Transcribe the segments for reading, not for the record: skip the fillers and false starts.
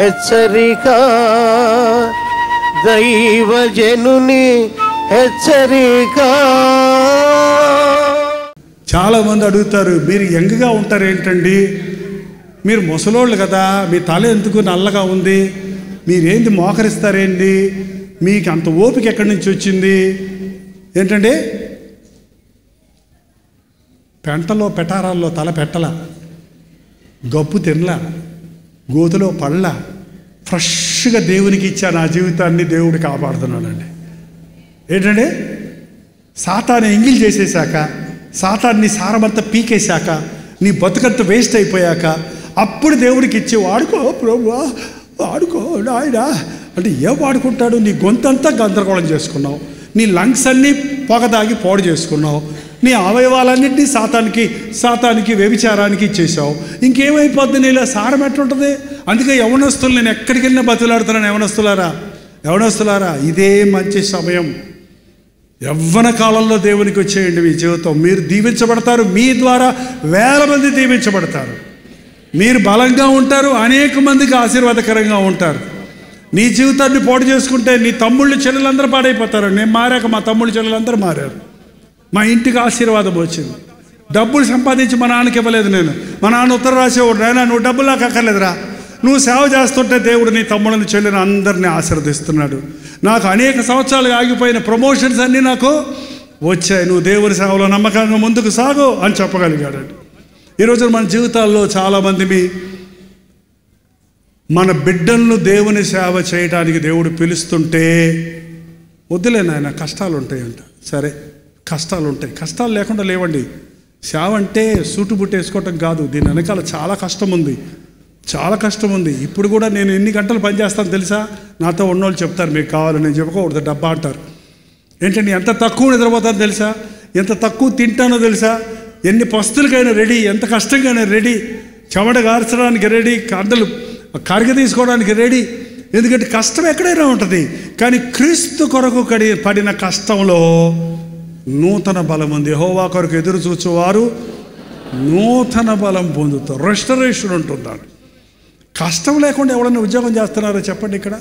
హెచ్చరిక, దైవజనుని హెచ్చరిక. చాలామంది అడుగుతారు, మీరు యంగ్గా ఉంటారు ఏంటండి, మీరు ముసలోళ్ళు కదా, మీ తల ఎందుకు నల్లగా ఉంది, మీరేంటి మోకరిస్తారేంటి, మీకు అంత ఓపిక ఎక్కడి నుంచి వచ్చింది ఏంటండి? పెంటలో పెటారాల్లో తల పెట్టల, గప్పు తినలా, గోతులో పళ్ళ, ఫ్రెష్గా దేవునికి ఇచ్చా నా జీవితాన్ని దేవుడు కాపాడుతున్నాడండి. ఏంటంటే సాతాను ఎంగిల్ చేసేసాక, సాతాన్ని సారమంతా పీకేశాక, నీ బతుకంతా వేస్ట్ అయిపోయాక అప్పుడు దేవుడికి ఇచ్చి వాడుకో ప్రభువా, వాడుకో నాయనా అంటే ఏం వాడుకుంటాడు? నీ గొంతంతా గందరగోళం చేసుకున్నావు, నీ లంగ్స్ అన్నీ పొగదాగి పాడు చేసుకున్నావు, నీ అవయవాలన్నింటినీ సాతానికి వ్యభిచారానికి ఇచ్చేసావు. ఇంకేమైపోద్ది నీలో? సారం ఎట్లుంటుంది? అందుకే యవనస్తులు, నేను ఎక్కడికి వెళ్ళినా బతులాడుతున్నాను. యవనస్తులారా ఇదే మంచి సమయం. యవ్వన కాలంలో దేవునికి వచ్చేయండి. మీ జీవితం మీరు దీవించబడతారు, మీ ద్వారా వేల మంది దీవించబడతారు. మీరు బలంగా ఉంటారు, అనేక మందికి ఆశీర్వాదకరంగా ఉంటారు. నీ జీవితాన్ని పాడు చేసుకుంటే నీ తమ్ముళ్ళు చెల్లెలందరూ పాడైపోతారు. నేను మారాక మా తమ్ముళ్ళు చెల్లెలందరూ మారారు. మా ఇంటికి ఆశీర్వాదం వచ్చింది. డబ్బులు సంపాదించి మా నాన్నకి ఇవ్వలేదు నేను. మా నాన్న ఉత్తరం రాసేవాడు, నాయనా నువ్వు డబ్బులు నాకు అక్కర్లేదురా, నువ్వు సేవ చేస్తుంటే దేవుడు నీ తమ్ముళ్ళని చెల్లిని అందరినీ ఆశీర్వదిస్తున్నాడు. నాకు అనేక సంవత్సరాలు ఆగిపోయిన ప్రమోషన్స్ అన్నీ నాకు వచ్చాయి. నువ్వు దేవుని సేవలో నమ్మకంగా ముందుకు సాగు అని చెప్పగలిగాడు. ఈరోజు మన జీవితాల్లో చాలామంది మన బిడ్డలను దేవుని సేవ చేయడానికి దేవుడు పిలుస్తుంటే వద్దులే నాయన కష్టాలు ఉంటాయంట. సరే కష్టాలు ఉంటాయి, కష్టాలు లేకుండా లేవండి. సేవ అంటే సూటు బుట్టు వేసుకోవటం కాదు, దీని వెనకాల చాలా కష్టం ఉంది, చాలా కష్టం ఉంది. ఇప్పుడు కూడా నేను ఎన్ని గంటలు పనిచేస్తాను తెలుసా? నాతో ఉన్నోళ్ళు చెప్తారు, మీకు కావాలి, నేను చెప్పుకోకూడదు డబ్బా అంటారు. ఏంటంటే ఎంత తక్కువ నిద్రపోతానో తెలుసా, ఎంత తక్కువ తింటానో తెలుసా, ఎన్ని పస్తులకైనా రెడీ, ఎంత కష్టంగానే రెడీ, చెమట గార్చడానికి రెడీ, కండలు కరిగ తీసుకోవడానికి రెడీ. ఎందుకంటే కష్టం ఎక్కడైనా ఉంటుంది, కానీ క్రీస్తు కొరకు పడిన కష్టంలో నూతన బలం ఉంది. యెహోవా కొరకు ఎదురు చూచువారు నూతన బలం పొందుతారు, రెస్టరేషన్ ఉంటుందండి. కష్టం లేకుండా ఎవరైనా ఉద్యోగం చేస్తున్నారో చెప్పండి? ఇక్కడ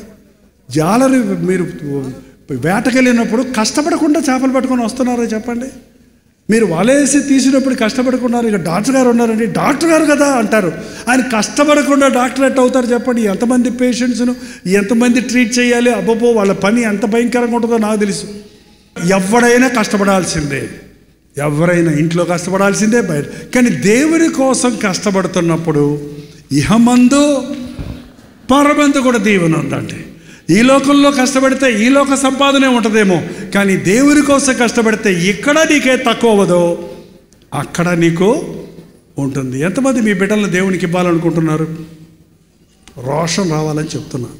జాలరి మీరు వేటకెళ్ళినప్పుడు కష్టపడకుండా చేపలు పట్టుకొని వస్తున్నారో చెప్పండి? మీరు వలేసి తీసినప్పుడు కష్టపడుకున్నారు. ఇక డాక్టర్ గారు ఉన్నారండి, డాక్టర్ గారు కదా అంటారు. ఆయన కష్టపడకుండా డాక్టర్ ఎట్ అవుతారు చెప్పండి? ఎంతమంది పేషెంట్స్ను ఎంతమంది ట్రీట్ చేయాలి? అబ్బబ్బో, వాళ్ళ పని ఎంత భయంకరంగా ఉంటుందో నాకు తెలుసు. ఎవరైనా కష్టపడాల్సిందే, ఎవరైనా ఇంట్లో కష్టపడాల్సిందే, బయట. కానీ దేవుని కోసం కష్టపడుతున్నప్పుడు ఇహమందు పరమందు కూడా దీవెన ఉందండి. ఈ లోకంలో కష్టపడితే ఈ లోక సంపాదనే ఉంటుందేమో, కానీ దేవుని కోసం కష్టపడితే ఇక్కడ నీకే తక్కువ అవ్వదో అక్కడ నీకు ఉంటుంది. ఎంతమంది మీ బిడ్డలను దేవునికి ఇవ్వాలనుకుంటున్నారు? రోషం రావాలని చెప్తున్నా.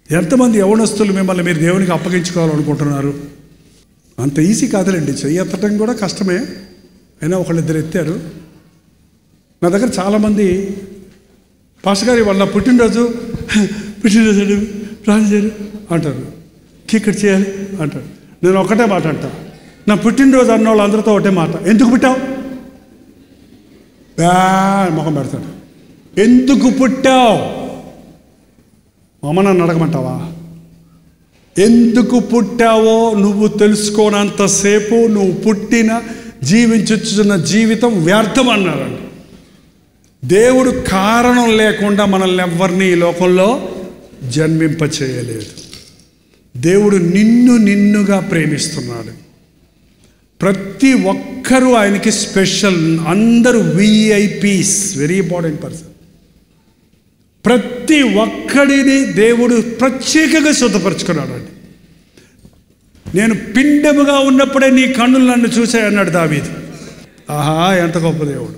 ఎంతమంది యవనస్తులు మిమ్మల్ని మీరు దేవునికి అప్పగించుకోవాలనుకుంటున్నారు? అంత ఈజీ కాదులేండి, చెయ్యి ఎత్తడం కూడా కష్టమే. అయినా ఒకళ్ళిద్దరు ఎత్తారు. నా దగ్గర చాలామంది పాస్టర్ గారు వాళ్ళ పుట్టినరోజు ప్రాణం చేయరు అంటారు, ఇక్కడ చేయాలి అంటారు. నేను ఒకటే మాట అంటా, నా పుట్టినరోజు అన్న వాళ్ళు అందరితో ఒకటే మాట, ఎందుకు పుట్టావు? ముఖం పెడతాడు. ఎందుకు పుట్టావు? అమ్మ నన్ను అడగమంటావా? ఎందుకు పుట్టావో నువ్వు తెలుసుకోనంతసేపు నువ్వు పుట్టిన జీవించున్న జీవితం వ్యర్థం అన్నారండి. దేవుడు కారణం లేకుండా మనల్ని ఎవరిని ఈ లోకంలో జన్మింప చేయలేదు. దేవుడు నిన్నుగా ప్రేమిస్తున్నాడు. ప్రతి ఒక్కరూ ఆయనకి స్పెషల్. అందరూ విఐపీస్, వెరీ ఇంపార్టెంట్ పర్సన్. ప్రతి ఒక్కడిని దేవుడు ప్రత్యేకంగా శుద్ధపరుచుకున్నాడు అండి. నేను పిండముగా ఉన్నప్పుడే నీ కన్నులు నన్ను చూశాయన్నాడు దావీదు. ఆహా, ఎంత గొప్ప దేవుడు!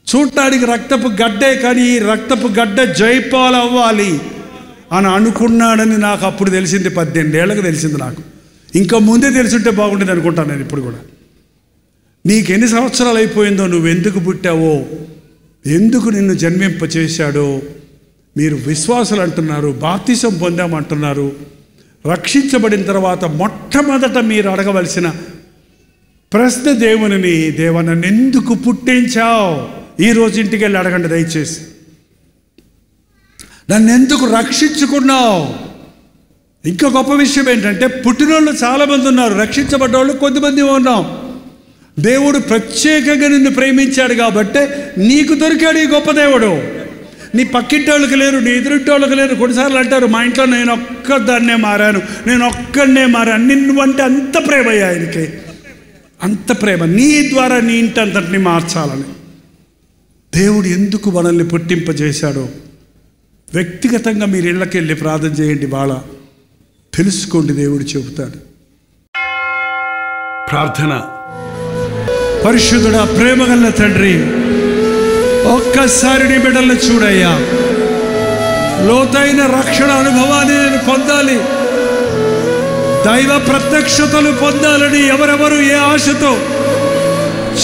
చూడటానికి రక్తపు గడ్డే, కానీ ఈ రక్తపు గడ్డ జైపాలు అవ్వాలి అని అనుకున్నాడని నాకు అప్పుడు తెలిసింది. 18 ఏళ్ళకి తెలిసింది నాకు. ఇంకా ముందే తెలుసుంటే బాగుండేది అనుకుంటాను నేను ఇప్పుడు కూడా. నీకు ఎన్ని సంవత్సరాలు అయిపోయిందో, నువ్వు ఎందుకు పుట్టావో, ఎందుకు నిన్ను జన్మింప చేశాడో. మీరు విశ్వాసులు అంటున్నారు, బాప్తిసం పొందామంటున్నారు. రక్షించబడిన తర్వాత మొట్టమొదట మీరు అడగవలసిన ప్రశ్న దేవునిని, దేవా నన్ను ఎందుకు పుట్టించావు? ఈరోజు ఇంటికి వెళ్ళి అడగండి దయచేసి. నన్ను ఎందుకు రక్షించుకున్నావు? ఇంకా గొప్ప విషయం ఏంటంటే, పుట్టినోళ్ళు చాలామంది ఉన్నారు, రక్షించబడ్డవాళ్ళు కొద్దిమంది ఉన్నాం. దేవుడు ప్రత్యేకంగా నిన్ను ప్రేమించాడు కాబట్టే నీకు దొరికాడు ఈ గొప్ప దేవుడు. నీ పక్కింటోళ్ళకి లేరు, నీ ఎదురింటోళ్ళకి లేరు. కొన్నిసార్లు అంటారు, మా ఇంట్లో నేను ఒక్కదాన్నే మారాను, నేను ఒక్కడనే మారాను. నిన్నుంటే అంత ప్రేమ ఆయనకి, అంత ప్రేమ. నీ ద్వారా నీ ఇంటి అంతటిని మార్చాలని దేవుడు ఎందుకు మనల్ని పుట్టింపజేశాడో వ్యక్తిగతంగా మీరు ఇళ్ళకి వెళ్ళి ప్రార్థన చేయండి. వాళ్ళ తెలుసుకోండి, దేవుడు చెబుతాడు. ప్రార్థన. పరిశుద్ధుడా, ప్రేమగల తండ్రి, ఒక్కసారి నీ బిడ్డలను చూడయ్యా. లోతైన రక్షణ అనుభవాన్ని నేను పొందాలి, దైవ ప్రత్యక్షతలు పొందాలని ఎవరెవరు ఏ ఆశతో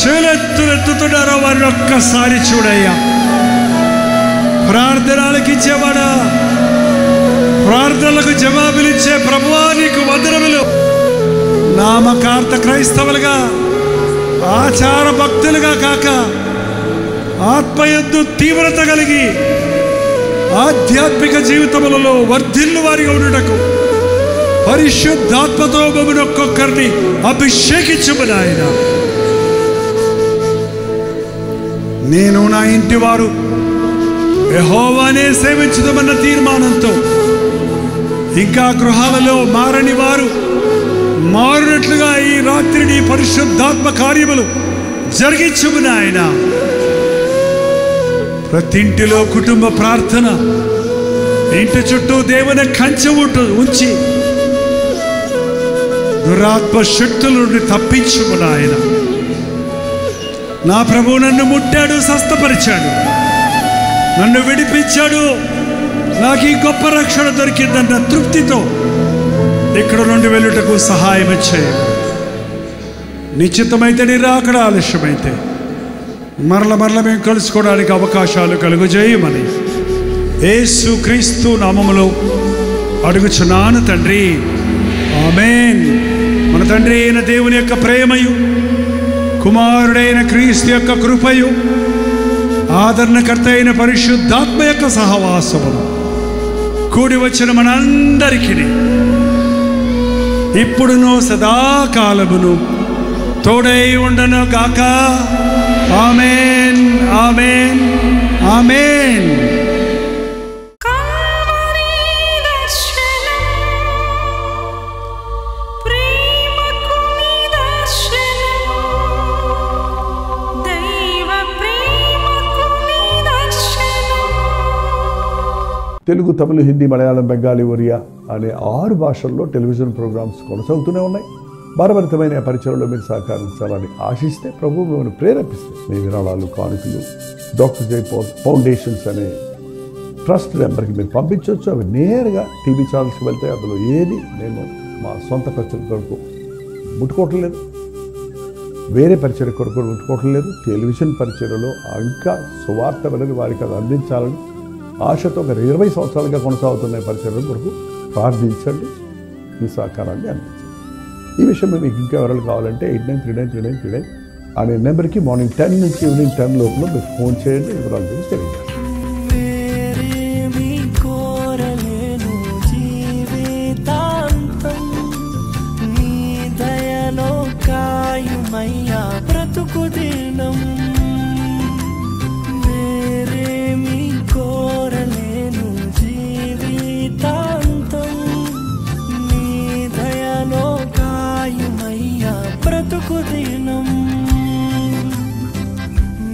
చేలెత్తుతున్నారో వారిని ఒక్కసారి చూడయ్యా. ప్రార్థనలకు ఇచ్చేవాడా, ప్రార్థనలకు జవాబులిచ్చే ప్రభువా, నీకు వందనములు. నామకార్థ క్రైస్తవులుగా, ఆచార భక్తులుగా కాక ఆత్మయందు తీవ్రత కలిగి ఆధ్యాత్మిక జీవితములలో వర్ధిల్లు వారిగా ఉండుటకు పరిశుద్ధాత్మతో మమ్మల్ని ఒక్కొక్కరిని అభిషేకించుము నాయన. నేను నా ఇంటి వారు యెహోవానే సేవించుదామన్న తీర్మానంతో ఇంకా గృహాలలో మారని వారు మారినట్లుగా ఈ రాత్రిని పరిశుద్ధాత్మ కార్యములు జరిగించుము నాయన. ప్రతి ఇంటిలో కుటుంబ ప్రార్థన, ఇంటి చుట్టూ దేవుని కంచె ఉంచి దురాత్మ శక్తుల నుండి తప్పించుము నాయన. నా ప్రభువు నన్ను ముట్టాడు, స్వస్థపరిచాడు, నన్ను విడిపించాడు, నాకు ఈ గొప్ప రక్షణ దొరికిందన్న తృప్తితో ఇక్కడ నుండి వెళ్ళుటకు సహాయం చేయండి. నిశ్చితమైతే నీ రాకడ ఆలస్యమైతే మరల మేము కలుసుకోవడానికి అవకాశాలు కలుగజేయమని యేసు క్రీస్తు నామములో అడుగుచున్నాను తండ్రి, ఆమేన్. మన తండ్రి అయిన దేవుని యొక్క ప్రేమయు, కుమారుడైన క్రీస్తు యొక్క కృపయు, ఆదరణకర్త అయిన పరిశుద్ధాత్మ యొక్క సహవాసమును కూడి వచ్చిన మనందరికీ ఇప్పుడును సదాకాలమును తోడై ఉండను గాక. ఆమేన్, ఆమేన్, ఆమేన్. తెలుగు, తమిళ, హిందీ, మలయాళం, బెంగాలీ, ఒరియా అనే 6 భాషల్లో టెలివిజన్ ప్రోగ్రామ్స్ కొనసాగుతూనే ఉన్నాయి. భారభరితమైన పరిచయంలో మీరు సహకరించాలని ఆశిస్తే ప్రభువు మిమ్మల్ని ప్రేరేపిస్తే మీ విరాళాలు, కానుకలు డాక్టర్ జై ఫౌండేషన్స్ అనే ట్రస్ట్ నెంబర్కి మీరు పంపించవచ్చు. అవి నేరుగా టీవీ ఛానల్స్కి వెళ్తాయి. అందులో ఏది నేను మా సొంత పరిచయం కొరకు ముట్టుకోవటం లేదు, వేరే పరిచయం కొరకు ముట్టుకోవటం లేదు. టెలివిజన్ పరిచయలో ఇంకా సువార్త అనేది వారికి అది అందించాలని ఆశతో ఒక 20 సంవత్సరాలుగా కొనసాగుతున్న పరిచయం కొరకు ప్రార్థించండి, మీ సహకారాన్ని అందించండి. ఈ విషయం మీకు ఇంకా వివరాలు కావాలంటే 89393939 అనే నెంబర్కి మార్నింగ్ 10 నుంచి ఈవినింగ్ 10 లోపల మీరు ఫోన్ చేయండి. వివరాల గురించి తెలియజేయండి.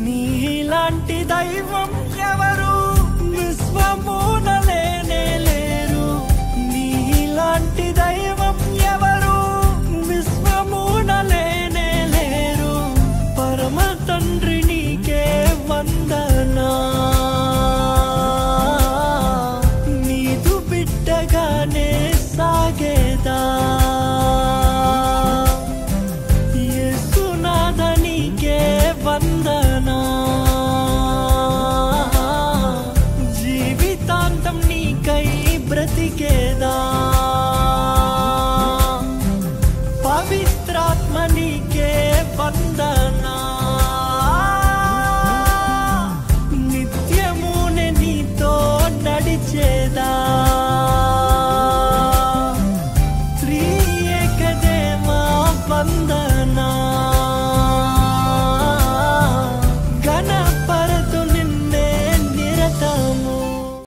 నీలాంటి దైవం ఎవరు విశ్వమున లేనే లేరు, నీలాంటి దైవం ఎవరు విశ్వమున లేనే లేరు. పరమ తండ్రి నీకే వందనా, నీదు బిడ్డగానే సాగేదా. వందనా, జీవితాంతం నీకై బ్రతికేదా. పవిత్రాత్మ నీకే వందనా.